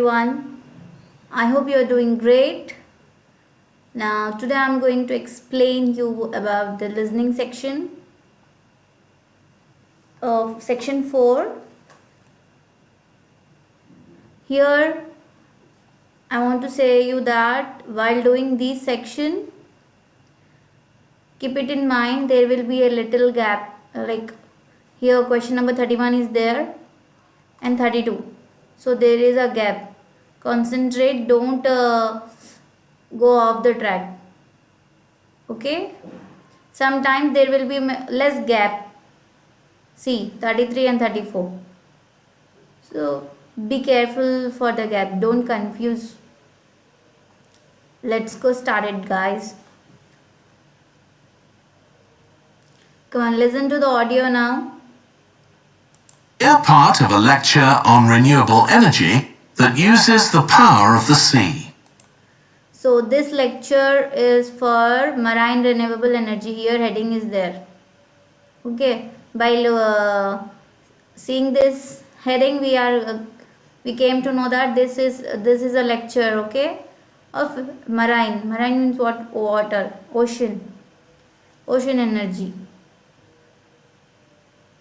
everyone. I hope you are doing great. Now today I am going to explain you about the listening section of section 4. Here I want to say you that while doing this section, keep it in mind there will be a little gap, like here question number 31 is there and 32, so there is a gap. Concentrate, don't go off the track. Okay, sometimes there will be less gap. See 33 and 34, so be careful for the gap, don't confuse. Let's go started, guys. Come on, listen to the audio now. Hear part of a lecture on renewable energy that uses the power of the sea. So this lecture is for marine renewable energy. Here heading is there. Okay, by seeing this heading we came to know that this is a lecture, okay, of marine. Marine means what? Water, ocean energy.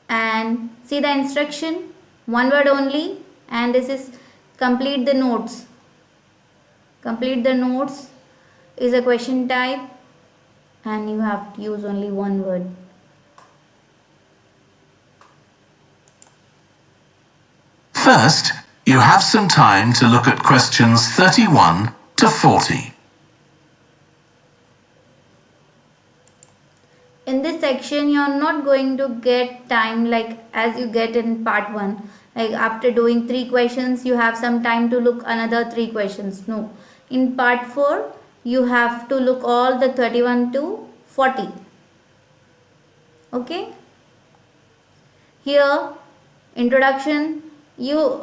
And see the instruction, one word only, and this is complete the notes. Complete the notes is a question type and you have to use only one word. First, you have some time to look at questions 31 to 40. In this section you are not going to get time like as you get in part 1, like after doing 3 questions you have some time to look another 3 questions. No, in part 4 you have to look all the 31 to 40. Okay, here introduction,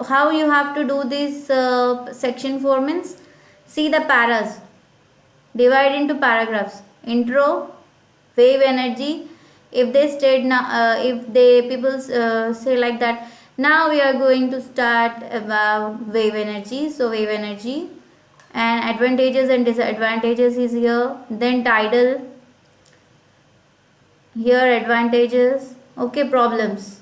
how you have to do this section 4 means, see the paras, divide into paragraphs. Intro, wave energy. If they state now, if they people say like that, now we are going to start about wave energy. So wave energy and advantages and disadvantages is here. Then tidal, here advantages. Okay, problems.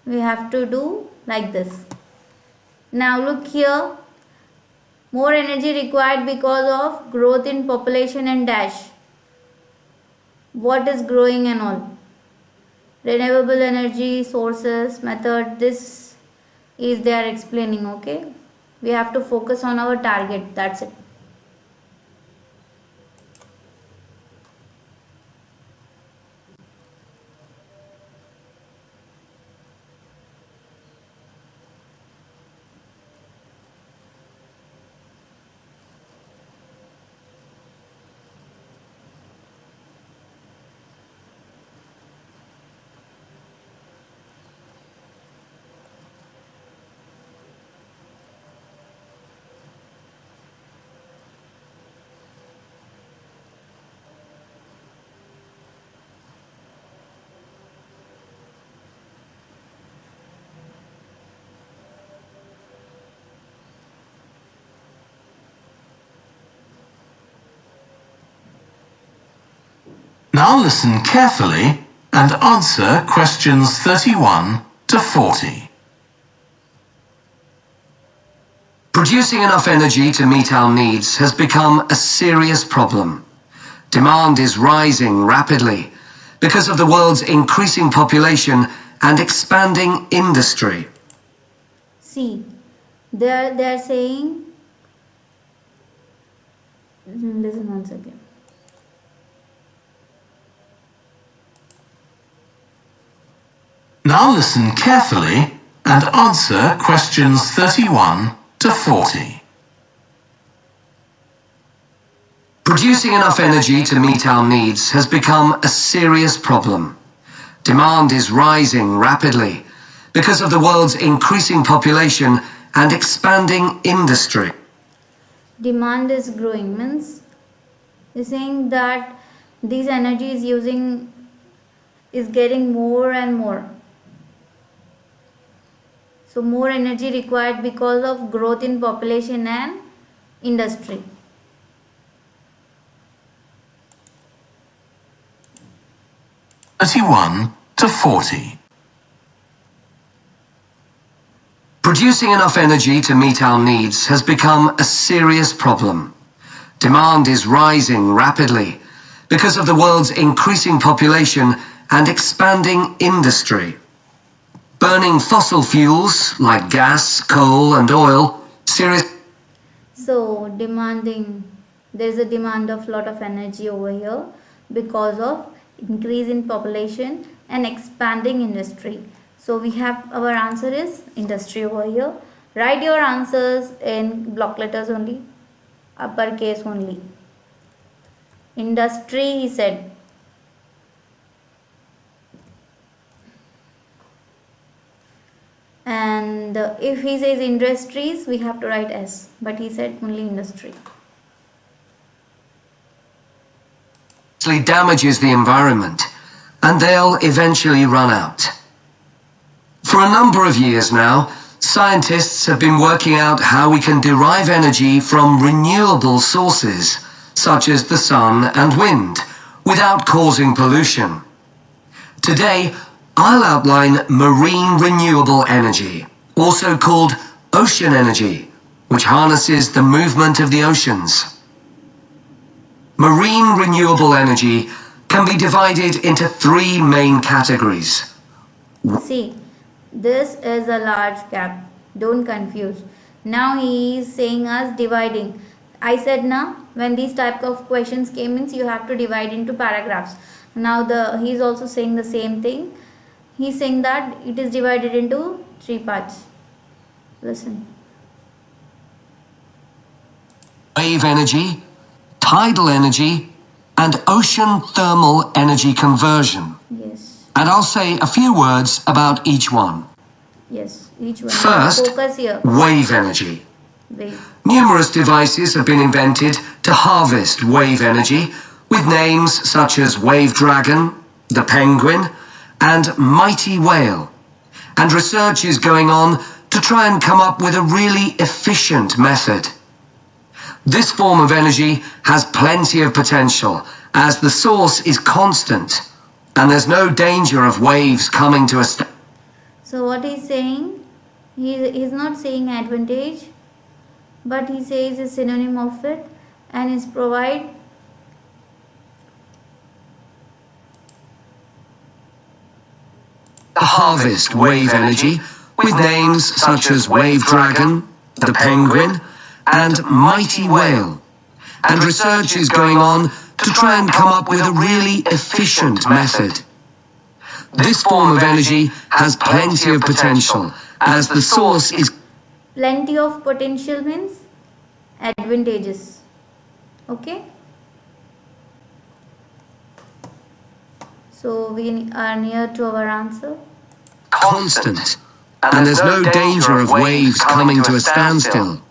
We have to do like this. Now look here, more energy required because of growth in population and dash. What is growing and all? Renewable energy sources, method, this is they are explaining. Okay, we have to focus on our target, that's it. Now listen carefully and answer questions 31 to 40. Producing enough energy to meet our needs has become a serious problem. Demand is rising rapidly because of the world's increasing population and expanding industry. See, they are saying, listen once again. Now listen carefully and answer questions 31 to 40. Producing enough energy to meet our needs has become a serious problem. Demand is rising rapidly because of the world's increasing population and expanding industry. Demand is growing means they're saying that this energy is getting more and more. So more energy required because of growth in population and industry. 31 to 40. Producing enough energy to meet our needs has become a serious problem. Demand is rising rapidly because of the world's increasing population and expanding industry. Burning fossil fuels like gas, coal and oil So there is a demand of lot of energy over here because of increase in population and expanding industry. So we have our answer is industry over here. Write your answers in block letters only, uppercase only. Industry, he said. And if he says industries, we have to write S, but he said only industry. damages the environment, and they'll eventually run out. For a number of years now, scientists have been working out how we can derive energy from renewable sources, such as the sun and wind, without causing pollution. Today, I'll outline marine renewable energy, also called ocean energy, which harnesses the movement of the oceans. Marine renewable energy can be divided into three main categories. See, this is a large gap. Don't confuse. Now he is saying us dividing. I said now when these type of questions came in, you have to divide into paragraphs. Now he is also saying the same thing. He is saying that it is divided into three parts. Listen. Wave energy, tidal energy, and ocean thermal energy conversion. Yes. And I'll say a few words about each one. Yes, each one. First, focus here. Wave energy. Wave. Numerous devices have been invented to harvest wave energy with names such as Wave Dragon, the Penguin, and Mighty Whale. And research is going on to try and come up with a really efficient method. This form of energy has plenty of potential as the source is constant and there's no danger of waves coming to a stop. So what he's saying, he's not saying advantage, but he says a synonym of it and is provide harvest wave energy with names such as Wave Dragon, the Penguin, and Mighty Whale. And research is going on to try and come up with a really efficient method. This form of energy has plenty of potential as the source is... Plenty of potential means advantages. Okay. So we are near to our answer. constant, and there's no danger of waves coming to a standstill.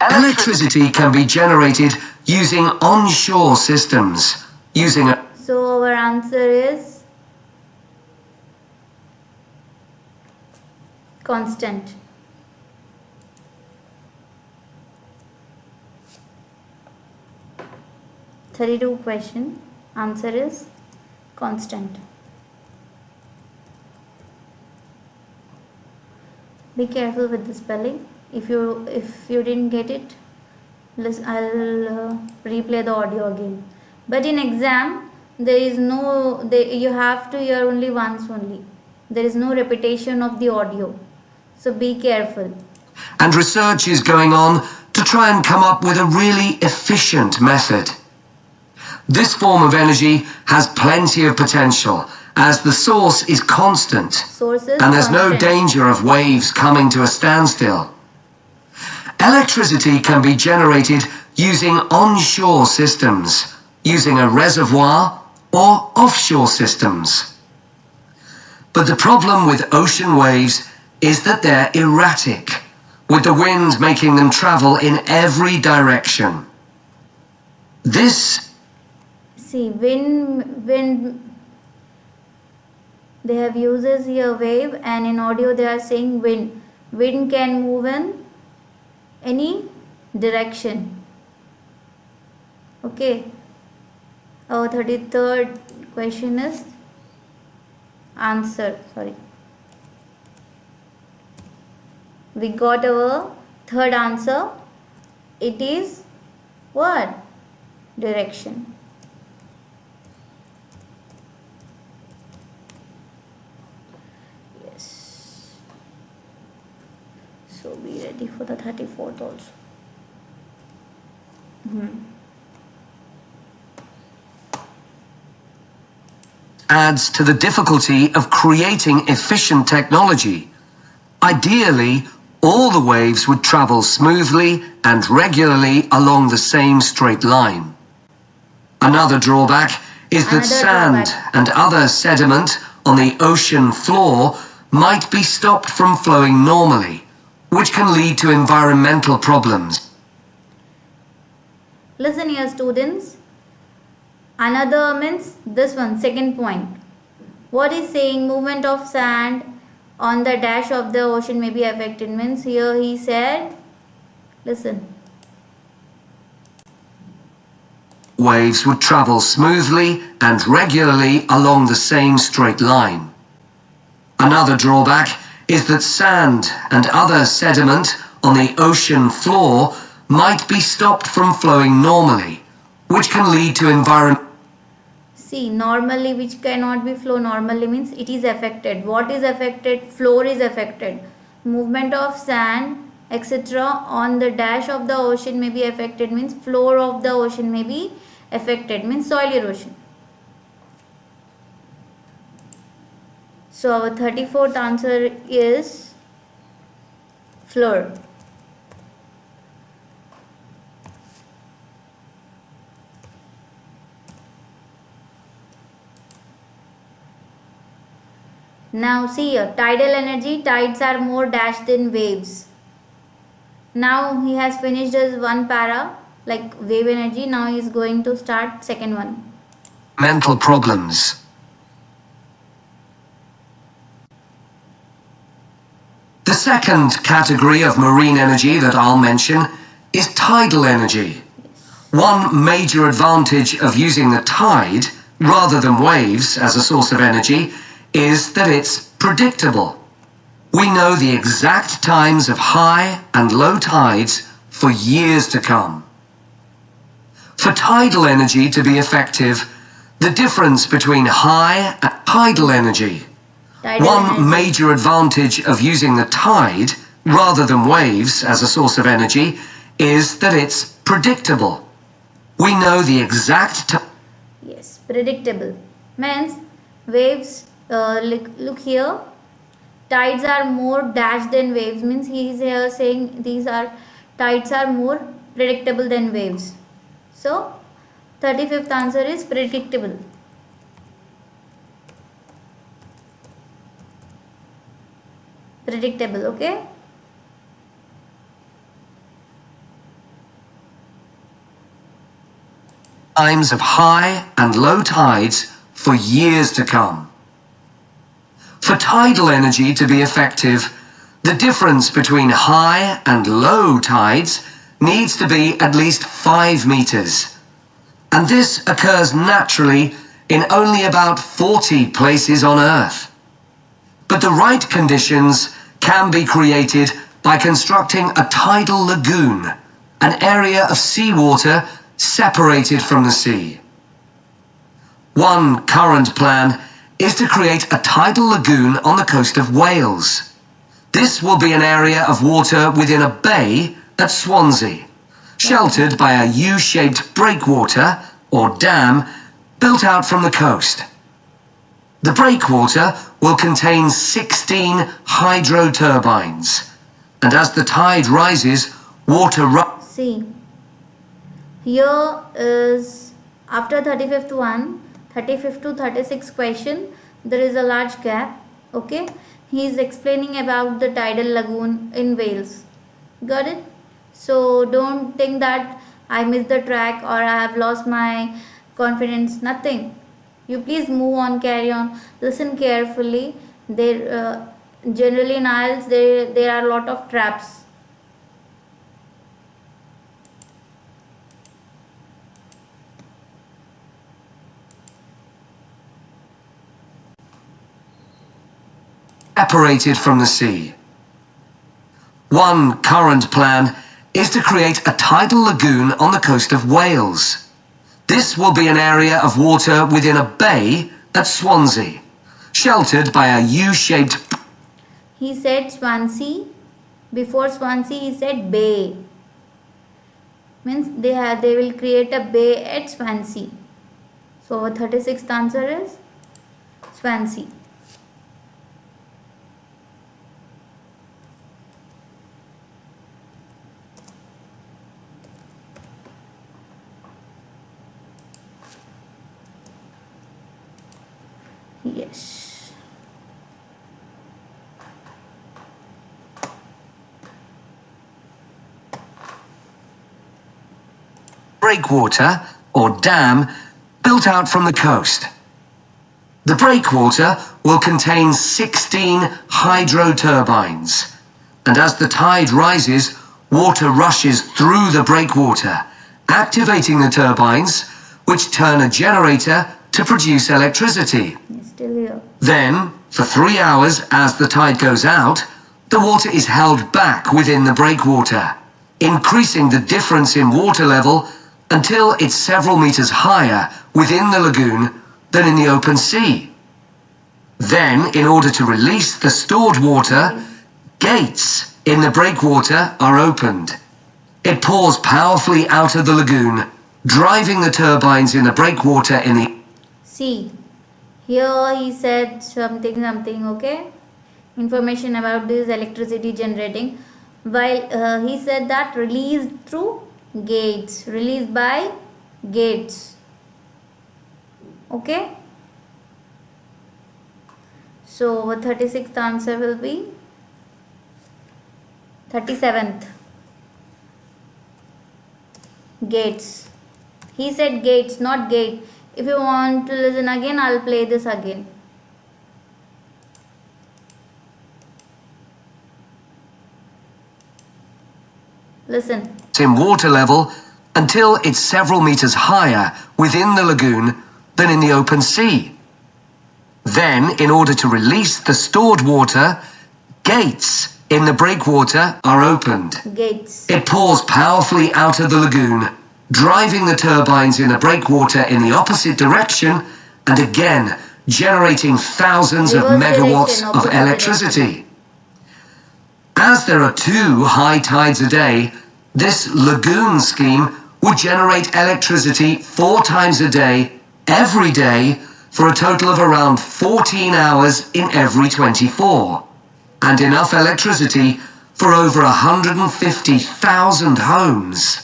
Electricity can be generated using onshore systems, using a... So our answer is constant. (32) question. Answer is constant. Be careful with the spelling. If you didn't get it, I'll replay the audio again. But in exam, there is no, you have to hear only once only. There is no repetition of the audio. So be careful. And research is going on to try and come up with a really efficient method. This form of energy has plenty of potential as the source is constant and there's no danger of waves coming to a standstill. Electricity can be generated using onshore systems, using a reservoir or offshore systems. But the problem with ocean waves is that they're erratic, with the wind making them travel in every direction. they have uses here wave, and in audio they are saying wind. Wind can move in any direction. Okay, our 33rd question is we got our third answer. It is what? Direction. Yes. So be ready for the 34th also. Adds to the difficulty of creating efficient technology. Ideally, all the waves would travel smoothly and regularly along the same straight line. Another drawback is that sand and other sediment on the ocean floor might be stopped from flowing normally, which can lead to environmental problems. Listen here, students. Another means this one, second point. What is saying movement of sand on the dash of the ocean may be affected, means here he said, listen. Waves would travel smoothly and regularly along the same straight line. Another drawback is that sand and other sediment on the ocean floor might be stopped from flowing normally, which can lead to See, normally, which cannot be flow normally means it is affected. What is affected? Floor is affected. Movement of sand, etc. on the dash of the ocean may be affected, means floor of the ocean may be affected, means soil erosion. So our 34th answer is floor. Now see here, tidal energy, tides are more dash than waves. Now he has finished his one para, like wave energy. Now he is going to start second one. Mental problems. The second category of marine energy that I'll mention is tidal energy. One major advantage of using the tide rather than waves as a source of energy is that it's predictable. We know the exact times of high and low tides for years to come. For tidal energy to be effective, the difference between high and tidal energy. One major advantage of using the tide rather than waves as a source of energy is that it's predictable. We know the exact time. Yes, predictable. Means waves. Look here, tides are more dash than waves, means he is here saying tides are more predictable than waves. So 35th answer is predictable. Predictable, okay. Times of high and low tides for years to come. For tidal energy to be effective, the difference between high and low tides needs to be at least 5 meters. And this occurs naturally in only about 40 places on Earth. But the right conditions can be created by constructing a tidal lagoon, an area of seawater separated from the sea. One current plan is to create a tidal lagoon on the coast of Wales. This will be an area of water within a bay at Swansea, sheltered by a U-shaped breakwater or dam built out from the coast. The breakwater will contain 16 hydro turbines, and as the tide rises, water See, here is after 35th one, 35th to 36th question, there is a large gap. Okay, he is explaining about the tidal lagoon in Wales. Got it? So don't think that I missed the track or I have lost my confidence. Nothing. You please move on, carry on. Listen carefully. There, generally in Ielts, there are a lot of traps. Separated from the sea. One current plan is to create a tidal lagoon on the coast of Wales. This will be an area of water within a bay at Swansea, sheltered by a U-shaped... He said Swansea. Before Swansea, he said bay. Means they will create a bay at Swansea. So our 36th answer is Swansea. Yes. breakwater or dam built out from the coast. The breakwater will contain 16 hydro turbines, and as the tide rises, water rushes through the breakwater, activating the turbines, which turn a generator to produce electricity. It's still here. Then, for 3 hours as the tide goes out, the water is held back within the breakwater, increasing the difference in water level until it's several meters higher within the lagoon than in the open sea. Then, in order to release the stored water, gates in the breakwater are opened. It pours powerfully out of the lagoon, driving the turbines in the breakwater in the... See, here he said something, okay? Information about this electricity generating. While he said that released through gates, released by gates. Okay? So, 36th answer will be 37th. Gates. He said gates, not gate. If you want to listen again, I'll play this again. Listen. in water level until it's several meters higher within the lagoon than in the open sea. Then, in order to release the stored water, gates in the breakwater are opened. Gates. It pours powerfully out of the lagoon, driving the turbines in the breakwater in the opposite direction and again generating thousands of megawatts of electricity. As there are 2 high tides a day, this lagoon scheme would generate electricity 4 times a day, every day, for a total of around 14 hours in every 24, and enough electricity for over 150,000 homes.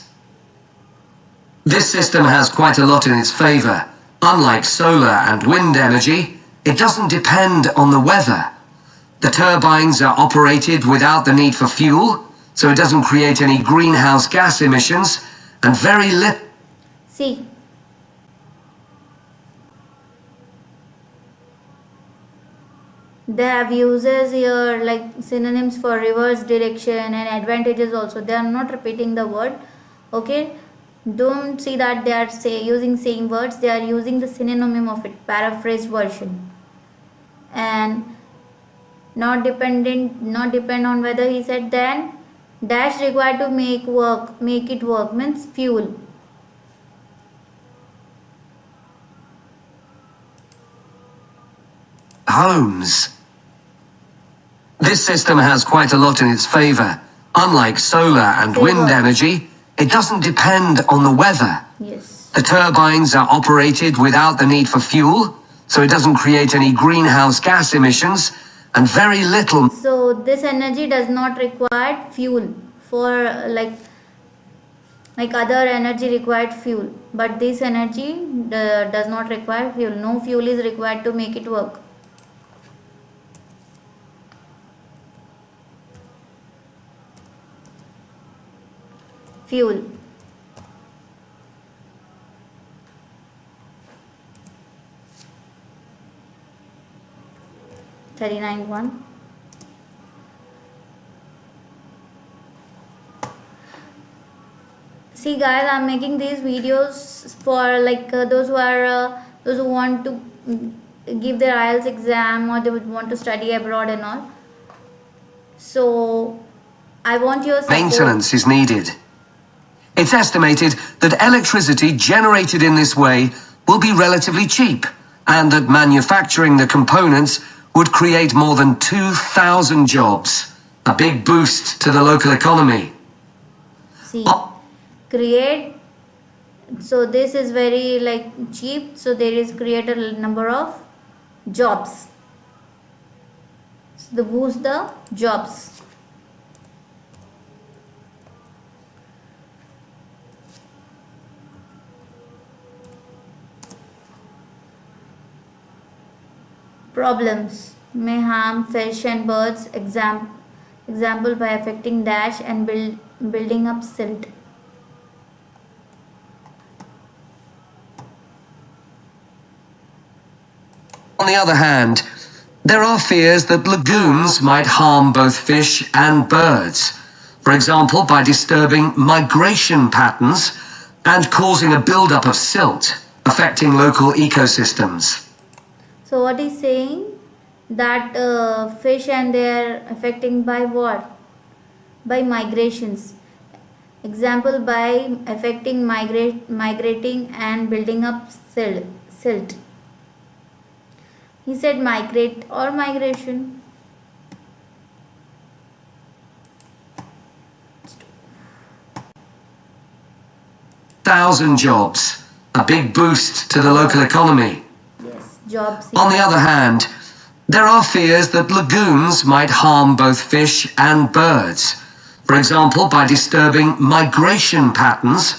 This system has quite a lot in its favour. Unlike solar and wind energy, it doesn't depend on the weather. The turbines are operated without the need for fuel, so it doesn't create any greenhouse gas emissions, and very little... See. They have uses here like synonyms for reverse direction and advantages also. They are not repeating the word. Okay. Don't see that they are using same words. They are using the synonym of it, paraphrased version. And not depend on whether he said then dash required to make it work means fuel. homes. This system has quite a lot in its favour. Unlike solar and wind energy, it doesn't depend on the weather. Yes. The turbines are operated without the need for fuel, so it doesn't create any greenhouse gas emissions, and very little... So this energy does not require fuel for like other energy required fuel, but this energy does not require fuel. No fuel is required to make it work. Fuel. 39.1. See guys, I'm making these videos for like those who want to give their IELTS exam, or they would want to study abroad and all. So I want your support. Maintenance is needed. It's estimated that electricity generated in this way will be relatively cheap, and that manufacturing the components would create more than 2,000 jobs, a big boost to the local economy. See, create, so this is very like cheap, so there is create a number of jobs, so the boost the jobs. Problems may harm fish and birds, example by affecting dash and building up silt. On the other hand, there are fears that lagoons might harm both fish and birds, for example by disturbing migration patterns and causing a buildup of silt, affecting local ecosystems. So what is saying that fish and they are affecting by what? By migrations. Example by affecting migrating and building up silt. He said migrate or migration. Thousand jobs, a big boost to the local economy. Yes, jobs. On the other hand, there are fears that lagoons might harm both fish and birds, for example by disturbing migration patterns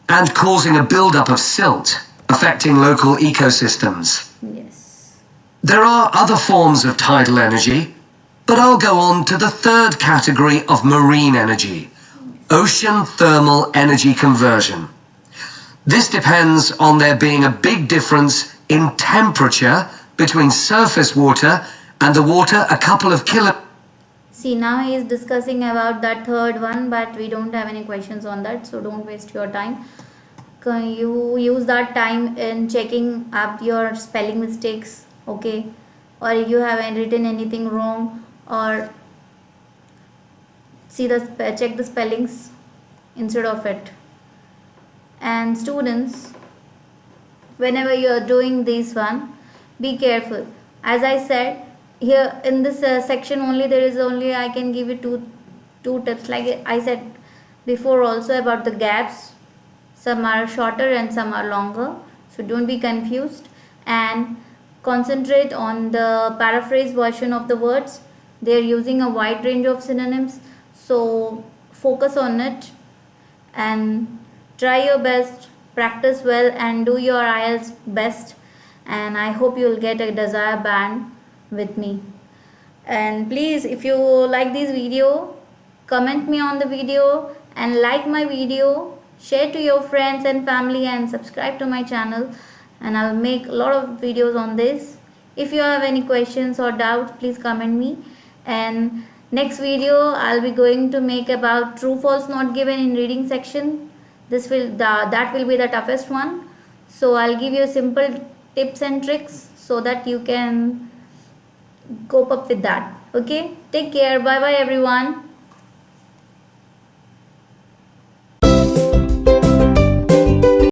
and causing a buildup of silt, affecting local ecosystems. Yes. There are other forms of tidal energy, but I'll go on to the third category of marine energy, ocean thermal energy conversion. This depends on there being a big difference in temperature between surface water and the water a couple of kilometers. See, now he is discussing about that third one, but we don't have any questions on that, so don't waste your time. Can you use that time in checking up your spelling mistakes, okay? Or if you have written anything wrong, or check the spellings instead of it. And students, whenever you are doing this one, be careful. As I said, here in this section only, there is only I can give you two tips, like I said before also about the gaps. Some are shorter and some are longer, so don't be confused, and concentrate on the paraphrase version of the words. They are using a wide range of synonyms, so focus on it and try your best, practice well, and do your IELTS best, and I hope you will get a desired band with me. And please, if you like this video, comment me on the video and like my video, share to your friends and family, and subscribe to my channel, and I'll make a lot of videos on this. If you have any questions or doubts, please comment me. And next video I'll be going to make about true false not given in reading section. That will be the toughest one, so I'll give you simple tips and tricks so that you can cope up with that. Okay, take care. Bye bye everyone.